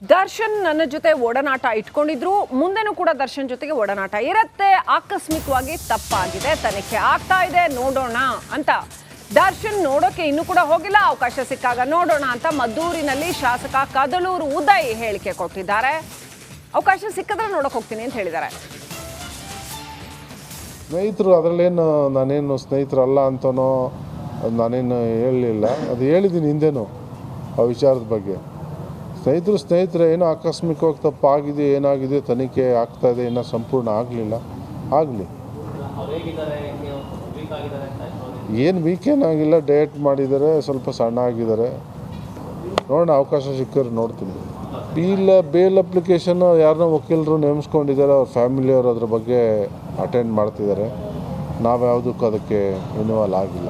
ದರ್ಶನ್ ನನ್ನ ಜೊತೆ ಒಡನಾಟ ಇಟ್ಕೊಂಡಿದ್ರು, ಮುಂದೆನೂ ಕೂಡ ದರ್ಶನ್ ಜೊತೆಗೆ ಒಡನಾಟ ಇರುತ್ತೆ. ಆಕಸ್ಮಿಕವಾಗಿ ತಪ್ಪಾಗಿದೆ, ತನಿಖೆ ಆಗ್ತಾ ಇದೆ, ನೋಡೋಣ ಅಂತ ದರ್ಶನ್ ನೋಡೋಕೆ ಇನ್ನೂ ಕೂಡ ಹೋಗಿಲ್ಲ. ಅವಕಾಶ ಸಿಕ್ಕಾಗ ನೋಡೋಣ ಅಂತ ಮದ್ದೂರಿನಲ್ಲಿ ಶಾಸಕ ಕದಲೂರು ಉದಯ್ ಹೇಳಿಕೆ ಕೊಟ್ಟಿದ್ದಾರೆ. ಅವಕಾಶ ಸಿಕ್ಕಿದ್ರೆ ನೋಡೋಕೆ ಹೋಗ್ತೀನಿ ಅಂತ ಹೇಳಿದ್ದಾರೆ. ಸ್ನೇಹಿತರು ಅದರಲ್ಲೇನು ನಾನೇನು ಸ್ನೇಹಿತರಲ್ಲ ಅಂತನೋ ನಾನೇನು ಹೇಳಲಿಲ್ಲ, ಅದು ಹೇಳಿದ್ದೀನಿ ಹಿಂದೆನೂ ಆ ವಿಚಾರದ ಬಗ್ಗೆ. ಸ್ನೇಹಿತರೆ ಏನೋ ಆಕಸ್ಮಿಕವಾಗಿ ತಪ್ಪಾಗಿದೆ, ಏನಾಗಿದೆ ತನಿಖೆ ಆಗ್ತಾಯಿದೆ, ಇನ್ನೂ ಸಂಪೂರ್ಣ ಆಗಲಿಲ್ಲ, ಆಗಲಿ. ಏನು ವೀಕೇನಾಗಿಲ್ಲ, ಡಯಟ್ ಮಾಡಿದ್ದಾರೆ, ಸ್ವಲ್ಪ ಸಣ್ಣ ಆಗಿದ್ದಾರೆ. ನೋಡೋಣ, ಅವಕಾಶ ಸಿಕ್ಕರೆ ನೋಡ್ತೀನಿ. ಬೇಲ್ ಅಪ್ಲಿಕೇಶನ್ ಯಾರನ್ನೋ ವಕೀಲರು ನೇಮಿಸ್ಕೊಂಡಿದ್ದಾರೆ, ಅವ್ರ ಫ್ಯಾಮಿಲಿಯವರು ಅದ್ರ ಬಗ್ಗೆ ಅಟೆಂಡ್ ಮಾಡ್ತಿದ್ದಾರೆ. ನಾವು ಯಾವುದಕ್ಕೂ ಅದಕ್ಕೆ ಇನ್ವಾಲ್ವ್ ಆಗಿಲ್ಲ.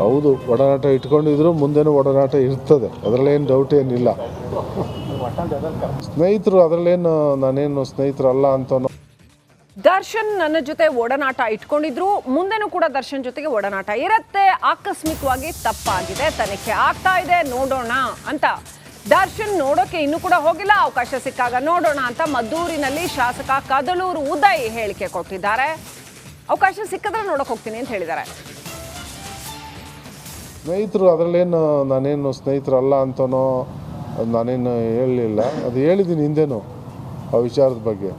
ಹೌದು, ಒಡನಾಟ ಇಟ್ಕೊಂಡಿದ್ರು, ಮುಂದೆನೂ ಒಡನಾಟ ಇರ್ತದೆ, ಅದರಲ್ಲೇನು ಡೌಟ್ ಏನಿಲ್ಲ. ಸ್ನೇಹಿತರು ಅದರಲ್ಲೇನು ನಾನೇನು ಸ್ನೇಹಿತರಲ್ಲ ಅಂತನೋ. ದರ್ಶನ್ ನನ್ನ ಜೊತೆ ಒಡನಾಟ ಇಟ್ಕೊಂಡಿದ್ರು, ಮುಂದೆನೂ ಕೂಡ ದರ್ಶನ್ ಜೊತೆಗೆ ಒಡನಾಟ ಇರುತ್ತೆ. ಆಕಸ್ಮಿಕವಾಗಿ ತಪ್ಪಾಗಿದೆ, ತನಿಖೆ ಆಗ್ತಾ ಇದೆ, ನೋಡೋಣ ಅಂತ ದರ್ಶನ್ ನೋಡೋಕೆ ಇನ್ನೂ ಕೂಡ ಹೋಗಿಲ್ಲ. ಅವಕಾಶ ಸಿಕ್ಕಾಗ ನೋಡೋಣ ಅಂತ ಮದ್ದೂರಿನಲ್ಲಿ ಶಾಸಕ ಕದಲೂರು ಉದಯ್ ಹೇಳಿಕೆ ಕೊಟ್ಟಿದ್ದಾರೆ. ಅವಕಾಶ ಸಿಕ್ಕಿದ್ರೆ ನೋಡೋಕೆ ಹೋಗ್ತೀನಿ ಅಂತ ಹೇಳಿದ್ದಾರೆ. ಸ್ನೇಹಿತರು ಅದರಲ್ಲೇನು ನಾನೇನು ಸ್ನೇಹಿತರಲ್ಲ ಅಂತನೋ ನಾನೇನು ಹೇಳಲಿಲ್ಲ, ಅದು ಹೇಳಿದ್ದೀನಿ ಹಿಂದೆನೂ ಆ ವಿಚಾರದ ಬಗ್ಗೆ.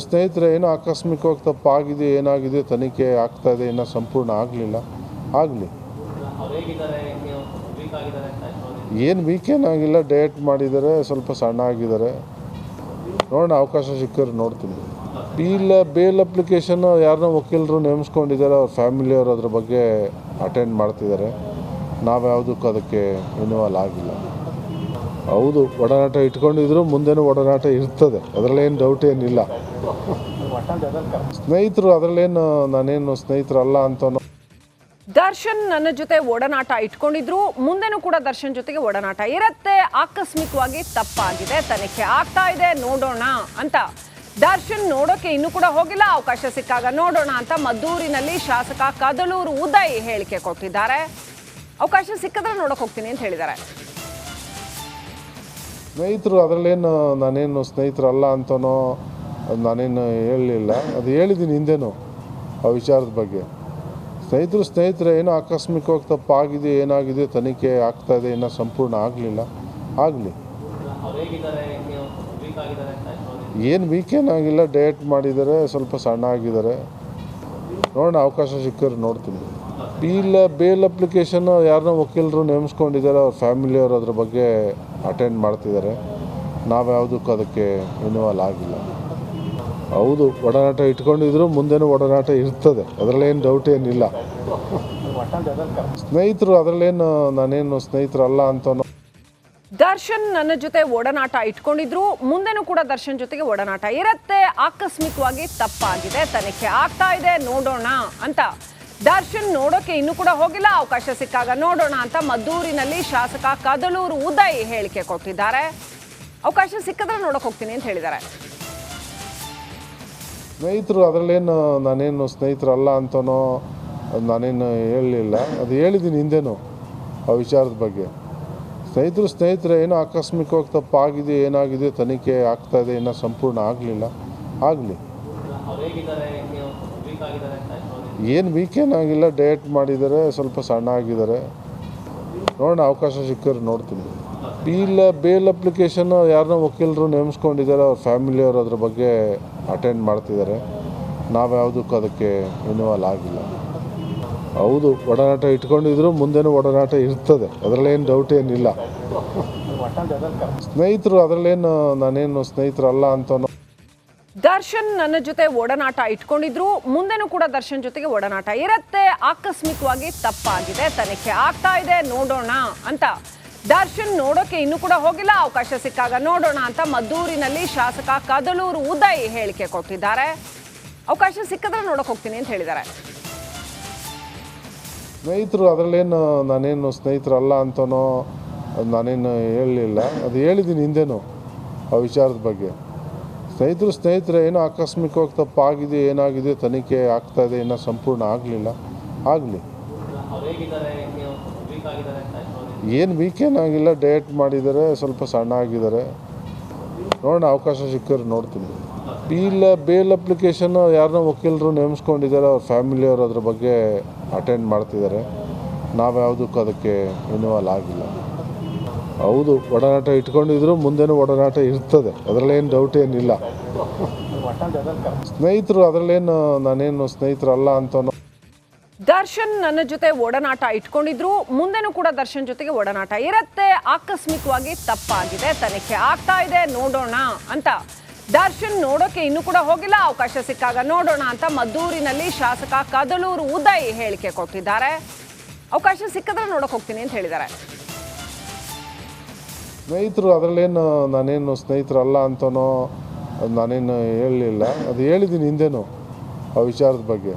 ಸ್ನೇಹಿತರೆ ಏನೋ ಆಕಸ್ಮಿಕವಾಗಿ ತಪ್ಪಾಗಿದೆ, ಏನಾಗಿದೆ ತನಿಖೆ ಆಗ್ತಾಯಿದೆ, ಇನ್ನೂ ಸಂಪೂರ್ಣ ಆಗಲಿಲ್ಲ, ಆಗಲಿ. ಏನು ವೀಕೇನಾಗಿಲ್ಲ, ಡಯಟ್ ಮಾಡಿದ್ದಾರೆ, ಸ್ವಲ್ಪ ಸಣ್ಣ ಆಗಿದ್ದಾರೆ. ನೋಡೋಣ, ಅವಕಾಶ ಸಿಕ್ಕರೆ ನೋಡ್ತೀನಿ. ಬೇಲ್ ಅಪ್ಲಿಕೇಶನ್ ಯಾರನ್ನೋ ವಕೀಲರು ನೇಮಿಸ್ಕೊಂಡಿದ್ದಾರೆ, ಅವ್ರ ಫ್ಯಾಮಿಲಿಯವರು ಅದ್ರ ಬಗ್ಗೆ ಅಟೆಂಡ್ ಮಾಡ್ತಿದ್ದಾರೆ. ನಾವು ಯಾವುದಕ್ಕೂ ಅದಕ್ಕೆ ಇನ್ವಾಲ್ವ್ ಆಗಿಲ್ಲ. ಹೌದು, ಒಡನಾಟ ಇಟ್ಕೊಂಡಿದ್ರು, ಮುಂದೆನೂ ಒಡನಾಟ ಇರ್ತದೆ, ಅದರಲ್ಲೇನು ಡೌಟ್ ಏನಿಲ್ಲ. ಸ್ನೇಹಿತರು ಅದರಲ್ಲೇನು ನಾನೇನು ಸ್ನೇಹಿತರಲ್ಲ ಅಂತನೋ. ದರ್ಶನ್ ನನ್ನ ಜೊತೆ ಒಡನಾಟ ಇಟ್ಕೊಂಡಿದ್ರು, ಮುಂದೆನೂ ಕೂಡ ದರ್ಶನ್ ಜೊತೆಗೆ ಒಡನಾಟ ಇರುತ್ತೆ. ಆಕಸ್ಮಿಕವಾಗಿ ತಪ್ಪಾಗಿದೆ, ತನಿಖೆ ಆಗ್ತಾ ಇದೆ, ನೋಡೋಣ ಅಂತ ದರ್ಶನ್ ನೋಡೋಕೆ ಇನ್ನೂ ಕೂಡ ಹೋಗಿಲ್ಲ. ಅವಕಾಶ ಸಿಕ್ಕಾಗ ನೋಡೋಣ ಅಂತ ಮದ್ದೂರಿನಲ್ಲಿ ಶಾಸಕ ಕದಲೂರು ಉದಯ್ ಹೇಳಿಕೆ ಕೊಟ್ಟಿದ್ದಾರೆ. ಅವಕಾಶ ಸಿಕ್ಕಿದ್ರೆ ನೋಡೋಕೆ ಹೋಗ್ತೀನಿ ಅಂತ ಹೇಳಿದ್ದಾರೆ. ಸ್ನೇಹಿತರು ಅದರಲ್ಲೇನು ನಾನೇನು ಸ್ನೇಹಿತರಲ್ಲ ಅಂತನೋ ನಾನೇನು ಹೇಳಲಿಲ್ಲ, ಅದು ಹೇಳಿದ್ದೀನಿ ಹಿಂದೆನೂ ಆ ವಿಚಾರದ ಬಗ್ಗೆ. ಸ್ನೇಹಿತರೆ ಏನೋ ಆಕಸ್ಮಿಕವಾಗಿ ತಪ್ಪಾಗಿದೆ, ಏನಾಗಿದೆ ತನಿಖೆ ಆಗ್ತಾಯಿದೆ, ಇನ್ನೂ ಸಂಪೂರ್ಣ ಆಗಲಿಲ್ಲ, ಆಗಲಿ. ಏನು ವೀಕೇನಾಗಿಲ್ಲ, ಡಯಟ್ ಮಾಡಿದ್ದಾರೆ, ಸ್ವಲ್ಪ ಸಣ್ಣ ಆಗಿದ್ದಾರೆ. ನೋಡೋಣ, ಅವಕಾಶ ಸಿಕ್ಕರೆ ನೋಡ್ತೀನಿ. ಬೇಲ್ ಅಪ್ಲಿಕೇಶನ್ ಯಾರನ್ನೋ ವಕೀಲರು ನೇಮಿಸ್ಕೊಂಡಿದ್ದಾರೆ, ಅವ್ರ ಫ್ಯಾಮಿಲಿಯವರು ಅದ್ರ ಬಗ್ಗೆ ಅಟೆಂಡ್ ಮಾಡ್ತಿದ್ದಾರೆ. ನಾವು ಯಾವುದಕ್ಕೂ ಅದಕ್ಕೆ ಇನ್ವಾಲ್ವ್ ಆಗಿಲ್ಲ. ಹೌದು, ಒಡನಾಟ ಇಟ್ಕೊಂಡಿದ್ರು, ಮುಂದೆನೂ ಒಡನಾಟ ಇರ್ತದೆ, ಅದರಲ್ಲೇನು ಡೌಟ್ ಏನಿಲ್ಲ. ಸ್ನೇಹಿತರು ಅದರಲ್ಲೇನು ನಾನೇನು ಸ್ನೇಹಿತರಲ್ಲ ಅಂತನೋ. ದರ್ಶನ್ ನನ್ನ ಜೊತೆ ಒಡನಾಟ ಇಟ್ಕೊಂಡಿದ್ರು, ಮುಂದೆನೂ ಕೂಡ ದರ್ಶನ್ ಜೊತೆಗೆ ಒಡನಾಟ ಇರುತ್ತೆ. ಆಕಸ್ಮಿಕವಾಗಿ ತಪ್ಪಾಗಿದೆ, ತನಿಖೆ ಆಗ್ತಾ ಇದೆ, ನೋಡೋಣ ಅಂತ ದರ್ಶನ್ ನೋಡೋಕೆ ಇನ್ನೂ ಕೂಡ ಹೋಗಿಲ್ಲ. ಅವಕಾಶ ಸಿಕ್ಕಾಗ ನೋಡೋಣ ಅಂತ ಮದ್ದೂರಿನಲ್ಲಿ ಶಾಸಕ ಕದಲೂರು ಉದಯ್ ಹೇಳಿಕೆ ಕೊಟ್ಟಿದ್ದಾರೆ. ಅವಕಾಶ ಸಿಕ್ಕಿದ್ರೆ ನೋಡೋಕೆ ಹೋಗ್ತೀನಿ ಅಂತ ಹೇಳಿದ್ದಾರೆ. ಸ್ನೇಹಿತರು ಅದರಲ್ಲೇನು ನಾನೇನು ಸ್ನೇಹಿತರಲ್ಲ ಅಂತನೋ ನಾನೇನು ಹೇಳಲಿಲ್ಲ, ಅದು ಹೇಳಿದ್ದೀನಿ ಹಿಂದೆನೂ ಆ ವಿಚಾರದ ಬಗ್ಗೆ. ಸ್ನೇಹಿತರೆ ಏನೋ ಆಕಸ್ಮಿಕವಾಗಿ ತಪ್ಪಾಗಿದೆ, ಏನಾಗಿದೆ ತನಿಖೆ ಆಗ್ತಾಯಿದೆ, ಇನ್ನೂ ಸಂಪೂರ್ಣ ಆಗಲಿಲ್ಲ, ಆಗಲಿ. ಏನು ವೀಕೇನಾಗಿಲ್ಲ, ಡಯಟ್ ಮಾಡಿದ್ದಾರೆ, ಸ್ವಲ್ಪ ಸಣ್ಣ ಆಗಿದ್ದಾರೆ. ನೋಡೋಣ, ಅವಕಾಶ ಸಿಕ್ಕರೆ ನೋಡ್ತೀನಿ. ಬೇಲ್ ಅಪ್ಲಿಕೇಶನ್ ಯಾರನ್ನೋ ವಕೀಲರು ನೇಮಿಸ್ಕೊಂಡಿದ್ದಾರೆ, ಅವ್ರ ಫ್ಯಾಮಿಲಿಯವರು ಅದ್ರ ಬಗ್ಗೆ ಅಟೆಂಡ್ ಮಾಡ್ತಿದ್ದಾರೆ. ನಾವು ಯಾವುದಕ್ಕೂ ಅದಕ್ಕೆ ಇನ್ವಾಲ್ವ್ ಆಗಿಲ್ಲ. ಹೌದು, ಒಡನಾಟ ಇಟ್ಕೊಂಡಿದ್ರು, ಮುಂದೆನೂ ಒಡನಾಟ ಇರ್ತದೆ, ಅದರಲ್ಲೇನು ಡೌಟ್ ಏನಿಲ್ಲ. ಸ್ನೇಹಿತರು ಅದರಲ್ಲೇನು ನಾನೇನು ಸ್ನೇಹಿತರಲ್ಲ ಅಂತನೋ. ದರ್ಶನ್ ನನ್ನ ಜೊತೆ ಒಡನಾಟ ಇಟ್ಕೊಂಡಿದ್ರು, ಮುಂದೆನೂ ಕೂಡ ದರ್ಶನ್ ಜೊತೆಗೆ ಒಡನಾಟ ಇರುತ್ತೆ. ಆಕಸ್ಮಿಕವಾಗಿ ತಪ್ಪಾಗಿದೆ, ತನಿಖೆ ಆಗ್ತಾ ಇದೆ, ನೋಡೋಣ ಅಂತ ದರ್ಶನ್ ನೋಡೋಕೆ ಇನ್ನೂ ಕೂಡ ಹೋಗಿಲ್ಲ. ಅವಕಾಶ ಸಿಕ್ಕಾಗ ನೋಡೋಣ ಅಂತ ಮದ್ದೂರಿನಲ್ಲಿ ಶಾಸಕ ಕದಲೂರು ಉದಯ್ ಹೇಳಿಕೆ ಕೊಟ್ಟಿದ್ದಾರೆ. ಅವಕಾಶ ಸಿಕ್ಕಿದ್ರೆ ನೋಡೋಕೆ ಹೋಗ್ತೀನಿ ಅಂತ ಹೇಳಿದ್ದಾರೆ. ಸ್ನೇಹಿತರು ಅದರಲ್ಲೇನು ನಾನೇನು ಸ್ನೇಹಿತರಲ್ಲ ಅಂತನೋ ನಾನೇನು ಹೇಳಲಿಲ್ಲ, ಅದು ಹೇಳಿದ್ದೀನಿ ಹಿಂದೆನೂ ಆ ವಿಚಾರದ ಬಗ್ಗೆ. ಸ್ನೇಹಿತರೆ ಏನೋ ಆಕಸ್ಮಿಕವಾಗಿ ತಪ್ಪಾಗಿದೆ, ಏನಾಗಿದೆ ತನಿಖೆ ಆಗ್ತಾಯಿದೆ, ಇನ್ನೂ ಸಂಪೂರ್ಣ ಆಗಲಿಲ್ಲ, ಆಗಲಿ. ಏನು ವೀಕೆಂಡ್ ಆಗಿಲ್ಲ, ಡಯಟ್ ಮಾಡಿದ್ದಾರೆ, ಸ್ವಲ್ಪ ಸಣ್ಣ ಆಗಿದ್ದಾರೆ. ನೋಡೋಣ, ಅವಕಾಶ ಸಿಕ್ಕರೆ ನೋಡ್ತೀನಿ. ಬೇಲ್ ಅಪ್ಲಿಕೇಶನ್ನು ಯಾರನ್ನೋ ವಕೀಲರು ನೇಮಿಸ್ಕೊಂಡಿದ್ದಾರೆ, ಅವ್ರ ಫ್ಯಾಮಿಲಿಯವರು ಅದ್ರ ಬಗ್ಗೆ ಅಟೆಂಡ್ ಮಾಡ್ತಿದ್ದಾರೆ. ನಾವು ಯಾವುದಕ್ಕೂ ಅದಕ್ಕೆ ಇನ್ವಾಲ್ವ್ ಆಗಿಲ್ಲ. ಹೌದು, ಒಡನಾಟ ಇಟ್ಕೊಂಡಿದ್ರು ಮುಂದೆನೂ ಒಡನಾಟ ಇರ್ತದೆ, ಅದರಲ್ಲೇನು ಡೌಟ್ ಏನಿಲ್ಲ. ಸ್ನೇಹಿತರು, ಅದರಲ್ಲೇನು ನಾನೇನು ಸ್ನೇಹಿತರಲ್ಲ ಅಂತ. ದರ್ಶನ್ ನನ್ನ ಜೊತೆ ಒಡನಾಟ ಇಟ್ಕೊಂಡಿದ್ರು, ಮುಂದೆನೂ ಕೂಡ ದರ್ಶನ್ ಜೊತೆಗೆ ಒಡನಾಟ ಇರತ್ತೆ. ಆಕಸ್ಮಿಕವಾಗಿ ತಪ್ಪಾಗಿದೆ, ತನಿಖೆ ಆಗ್ತಾ ಇದೆ, ನೋಡೋಣ ಅಂತ ದರ್ಶನ್ ನೋಡೋಕೆ ಇನ್ನೂ ಕೂಡ ಹೋಗಿಲ್ಲ. ಅವಕಾಶ ಸಿಕ್ಕಾಗ ನೋಡೋಣ ಅಂತ ಮದ್ದೂರಿನಲ್ಲಿ ಶಾಸಕ ಕದಲೂರು ಉದಯ್ ಹೇಳಿಕೆ ಕೊಟ್ಟಿದ್ದಾರೆ. ಅವಕಾಶ ಸಿಕ್ಕಿದ್ರೆ ನೋಡೋಕೆ ಹೋಗ್ತೀನಿ ಅಂತ ಹೇಳಿದ್ದಾರೆ. ಸ್ನೇಹಿತರು, ಅದರಲ್ಲೇನು ನಾನೇನು ಸ್ನೇಹಿತರಲ್ಲ ಅಂತನೋ ನಾನೇನು ಹೇಳಲಿಲ್ಲ. ಅದು ಹೇಳಿದ್ದೀನಿ ಹಿಂದೆನೂ ಆ ವಿಚಾರದ ಬಗ್ಗೆ.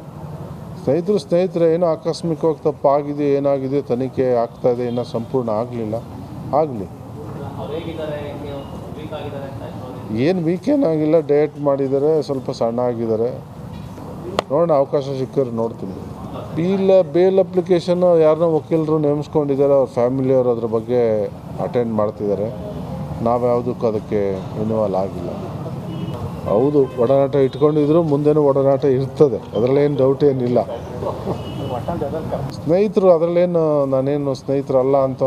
ಸ್ನೇಹಿತರೆ, ಏನೋ ಆಕಸ್ಮಿಕವಾಗಿ ತಪ್ಪಾಗಿದೆ, ಏನಾಗಿದೆ ತನಿಖೆ ಆಗ್ತಾಯಿದೆ, ಇನ್ನೂ ಸಂಪೂರ್ಣ ಆಗಲಿಲ್ಲ. ಆಗಲಿ. ಏನು ವೀಕೆಂಡ್ ಆಗಿಲ್ಲ, ಡಯಟ್ ಮಾಡಿದ್ದಾರೆ, ಸ್ವಲ್ಪ ಸಣ್ಣ ಆಗಿದ್ದಾರೆ. ನೋಡೋಣ, ಅವಕಾಶ ಸಿಕ್ಕರೆ ನೋಡ್ತೀನಿ. ಬೇಲ್ ಅಪ್ಲಿಕೇಶನ್ನು ಯಾರನ್ನೋ ವಕೀಲರು ನೇಮಿಸ್ಕೊಂಡಿದ್ದಾರೆ, ಅವ್ರ ಫ್ಯಾಮಿಲಿಯವರು ಅದ್ರ ಬಗ್ಗೆ ಅಟೆಂಡ್ ಮಾಡ್ತಿದ್ದಾರೆ. ನಾವು ಯಾವುದಕ್ಕೂ ಅದಕ್ಕೆ ಇನ್ವಾಲ್ವ್ ಆಗಿಲ್ಲ. ಹೌದು, ಒಡನಾಟ ಇಟ್ಕೊಂಡಿದ್ರು ಮುಂದೆನೂ ಒಡನಾಟ ಇರ್ತದೆ, ಅದರಲ್ಲೇನು ಡೌಟ್ ಏನಿಲ್ಲ. ಸ್ನೇಹಿತರು, ಅದರಲ್ಲೇನು ನಾನೇನು ಸ್ನೇಹಿತರಲ್ಲ ಅಂತ.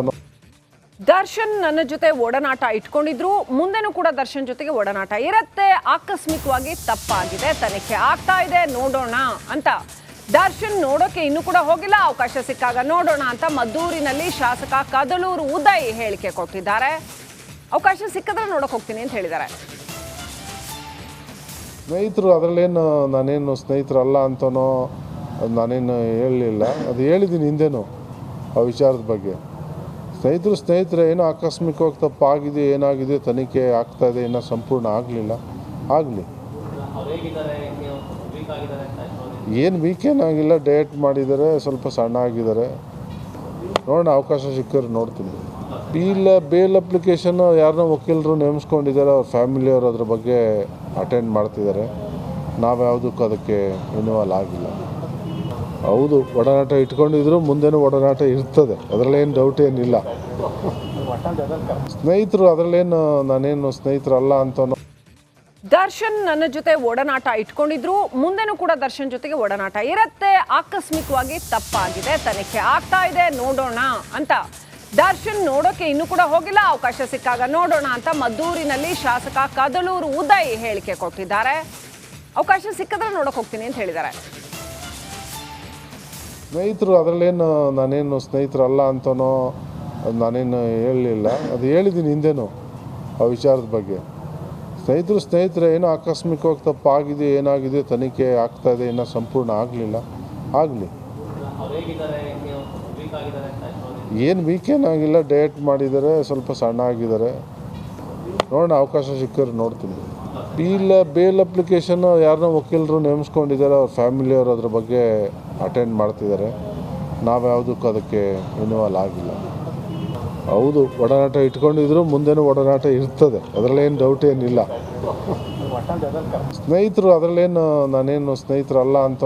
ದರ್ಶನ್ ನನ್ನ ಜೊತೆ ಒಡನಾಟ ಇಟ್ಕೊಂಡಿದ್ರು, ಮುಂದೆನೂ ಕೂಡ ದರ್ಶನ್ ಜೊತೆಗೆ ಒಡನಾಟ ಇರತ್ತೆ. ಆಕಸ್ಮಿಕವಾಗಿ ತಪ್ಪಾಗಿದೆ, ತನಿಖೆ ಆಗ್ತಾ ಇದೆ, ನೋಡೋಣ ಅಂತ ದರ್ಶನ್ ನೋಡೋಕೆ ಇನ್ನೂ ಕೂಡ ಹೋಗಿಲ್ಲ. ಅವಕಾಶ ಸಿಕ್ಕಾಗ ನೋಡೋಣ ಅಂತ ಮದ್ದೂರಿನಲ್ಲಿ ಶಾಸಕ ಕದಲೂರು ಉದಯ್ ಹೇಳಿಕೆ ಕೊಟ್ಟಿದ್ದಾರೆ. ಅವಕಾಶ ಸಿಕ್ಕಿದ್ರೆ ನೋಡೋಕೆ ಹೋಗ್ತೀನಿ ಅಂತ ಹೇಳಿದ್ದಾರೆ. ಸ್ನೇಹಿತರು, ಅದರಲ್ಲೇನು ನಾನೇನು ಸ್ನೇಹಿತರಲ್ಲ ಅಂತನೋ ನಾನೇನು ಹೇಳಲಿಲ್ಲ. ಅದು ಹೇಳಿದ್ದೀನಿ ಹಿಂದೆನೂ ಆ ವಿಚಾರದ ಬಗ್ಗೆ. ಸ್ನೇಹಿತರೆ, ಏನೋ ಆಕಸ್ಮಿಕವಾಗಿ ತಪ್ಪಾಗಿದೆ, ಏನಾಗಿದೆ ತನಿಖೆ ಆಗ್ತಾಯಿದೆ, ಇನ್ನೂ ಸಂಪೂರ್ಣ ಆಗಲಿಲ್ಲ. ಆಗಲಿ. ಏನು ವೀಕೆಂಡ್ ಆಗಿಲ್ಲ, ಡಯಟ್ ಮಾಡಿದ್ದಾರೆ, ಸ್ವಲ್ಪ ಸಣ್ಣ ಆಗಿದ್ದಾರೆ. ನೋಡೋಣ, ಅವಕಾಶ ಸಿಕ್ಕರೆ ನೋಡ್ತೀನಿ. ಬೇಲ್ ಅಪ್ಲಿಕೇಶನ್ನು ಯಾರನ್ನೋ ವಕೀಲರು ನೇಮಿಸ್ಕೊಂಡಿದ್ದಾರೆ, ಅವ್ರ ಫ್ಯಾಮಿಲಿಯವರು ಅದ್ರ ಬಗ್ಗೆ ಅಟೆಂಡ್ ಮಾಡ್ತಿದ್ದಾರೆ. ನಾವು ಯಾವುದಕ್ಕೂ ಅದಕ್ಕೆ ಇನ್ವಾಲ್ವ್ ಆಗಿಲ್ಲ. ಹೌದು, ಒಡನಾಟ ಇಟ್ಕೊಂಡಿದ್ರು ಮುಂದೆನೂ ಒಡನಾಟ ಇರ್ತದೆ, ಅದರಲ್ಲೇನು ಡೌಟ್ ಏನಿಲ್ಲ. ಸ್ನೇಹಿತರು, ಅದರಲ್ಲೇನು ನಾನೇನು ಸ್ನೇಹಿತರಲ್ಲ ಅಂತ. ದರ್ಶನ್ ನನ್ನ ಜೊತೆ ಒಡನಾಟ ಇಟ್ಕೊಂಡಿದ್ರು, ಮುಂದೆನೂ ಕೂಡ ದರ್ಶನ್ ಜೊತೆಗೆ ಒಡನಾಟ ಇರತ್ತೆ. ಆಕಸ್ಮಿಕವಾಗಿ ತಪ್ಪಾಗಿದೆ, ತನಿಖೆ ಆಗ್ತಾ ಇದೆ, ನೋಡೋಣ ಅಂತ ದರ್ಶನ್ ನೋಡೋಕೆ ಇನ್ನೂ ಕೂಡ ಹೋಗಿಲ್ಲ. ಅವಕಾಶ ಸಿಕ್ಕಾಗ ನೋಡೋಣ ಅಂತ ಮದ್ದೂರಿನಲ್ಲಿ ಶಾಸಕ ಕದಲೂರು ಉದಯ್ ಹೇಳಿಕೆ ಕೊಟ್ಟಿದ್ದಾರೆ. ಅವಕಾಶ ಸಿಕ್ಕಿದ್ರೆ ನೋಡೋಕೆ ಹೋಗ್ತೀನಿ ಅಂತ ಹೇಳಿದ್ದಾರೆ. ಸ್ನೇಹಿತರು, ಅದರಲ್ಲೇನು ನಾನೇನು ಸ್ನೇಹಿತರಲ್ಲ ಅಂತನೋ ನಾನೇನು ಹೇಳಲಿಲ್ಲ. ಅದು ಹೇಳಿದ್ದೀನಿ ಹಿಂದೆನೂ ಆ ವಿಚಾರದ ಬಗ್ಗೆ. ಸ್ನೇಹಿತರೆ, ಏನೋ ಆಕಸ್ಮಿಕವಾಗಿ ತಪ್ಪಾಗಿದೆ, ಏನಾಗಿದೆ ತನಿಖೆ ಆಗ್ತಾಯಿದೆ, ಇನ್ನೂ ಸಂಪೂರ್ಣ ಆಗಲಿಲ್ಲ. ಆಗಲಿ. ಏನು ವೀಕೆಂಡ್ ಆಗಿಲ್ಲ, ಡಯಟ್ ಮಾಡಿದ್ದಾರೆ, ಸ್ವಲ್ಪ ಸಣ್ಣ ಆಗಿದ್ದಾರೆ. ನೋಡೋಣ, ಅವಕಾಶ ಸಿಕ್ಕರೆ ನೋಡ್ತೀನಿ. ಬೇಲ್ ಅಪ್ಲಿಕೇಶನ್ನು ಯಾರನ್ನೋ ವಕೀಲರು ನೇಮಿಸ್ಕೊಂಡಿದ್ದಾರೆ, ಅವ್ರ ಫ್ಯಾಮಿಲಿಯವರು ಅದ್ರ ಬಗ್ಗೆ ಅಟೆಂಡ್ ಮಾಡ್ತಿದ್ದಾರೆ. ನಾವು ಯಾವುದಕ್ಕೂ ಅದಕ್ಕೆ ಇನ್ವಾಲ್ವ್ ಆಗಿಲ್ಲ. ಹೌದು, ಒಡನಾಟ ಇಟ್ಕೊಂಡಿದ್ರು ಮುಂದೆನೂ ಒಡನಾಟ ಇರ್ತದೆ, ಅದರಲ್ಲೇನು ಡೌಟ್ ಏನಿಲ್ಲ. ಸ್ನೇಹಿತರು, ಅದರಲ್ಲೇನು ನಾನೇನು ಸ್ನೇಹಿತರಲ್ಲ ಅಂತ.